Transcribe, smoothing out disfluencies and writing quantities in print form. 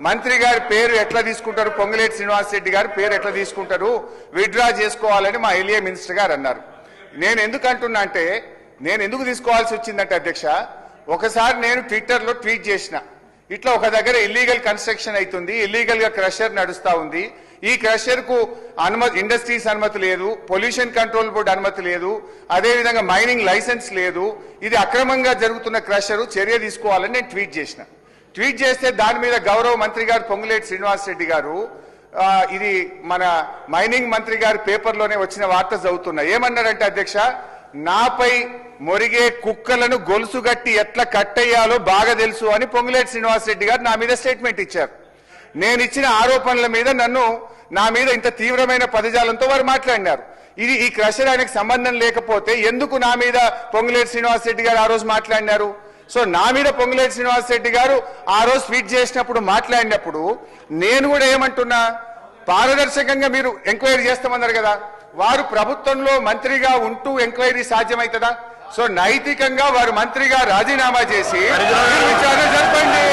మంత్రి గారి పేరు ఎట్లా తీసుకుంటారు, పొంగులేటి శ్రీనివాసరెడ్డి గారి పేరు ఎట్లా తీసుకుంటారు, విత్డ్రా చేసుకోవాలని మా ఎల్ఏ మినిస్టర్ గారు అన్నారు. నేను ఎందుకు అంటున్నా అంటే, నేను ఎందుకు తీసుకోవాల్సి వచ్చిందంటే అధ్యక్ష, ఒకసారి నేను ట్విట్టర్లో ట్వీట్ చేసిన, ఇట్లా ఒక దగ్గర ఇల్లీగల్ కన్స్ట్రక్షన్ అవుతుంది, ఇల్లీగల్ గా క్రషర్ నడుస్తా ఉంది, ఈ క్రషర్ కు అనుమతి, ఇండస్ట్రీస్ అనుమతి లేదు, పొల్యూషన్ కంట్రోల్ బోర్డు అనుమతి లేదు, అదేవిధంగా మైనింగ్ లైసెన్స్ లేదు, ఇది అక్రమంగా జరుగుతున్న క్రషర్, చర్య తీసుకోవాలని నేను ట్వీట్ చేసిన. ట్వీట్ చేస్తే దాని మీద గౌరవ మంత్రి గారు పొంగులేటి శ్రీనివాసరెడ్డి గారు, ఇది మన మైనింగ్ మంత్రి గారి పేపర్లోనే వచ్చిన వార్త చదువుతున్నా, ఏమన్నారంటే అధ్యక్ష, నాపై మొరిగే కుక్కలను గొలుసుగట్టి ఎట్లా కట్టేయాలో బాగా తెలుసు అని పొంగులేటి శ్రీనివాసరెడ్డి గారు నా మీద స్టేట్మెంట్ ఇచ్చారు. నేను ఇచ్చిన ఆరోపణల మీద నా మీద ఇంత తీవ్రమైన పదజాలంతో వారు మాట్లాడినారు. ఇది ఈ క్రషర్ ఆయనకు సంబంధం లేకపోతే ఎందుకు నా మీద పొంగులేటి శ్రీనివాసరెడ్డి గారు ఆ రోజు మాట్లాడినారు? సో నా మీద పొంగులేటి శ్రీనివాసరెడ్డి గారు ఆ రోజు ట్వీట్ చేసినప్పుడు మాట్లాడినప్పుడు నేను కూడా ఏమంటున్నా, పారదర్శకంగా మీరు ఎంక్వైరీ చేస్తామన్నారు కదా, వారు ప్రభుత్వంలో మంత్రిగా ఉంటూ ఎంక్వైరీ సాధ్యమవుతుందా? సో నైతికంగా వారు మంత్రిగా రాజీనామా చేసి విచారణ జరపండి.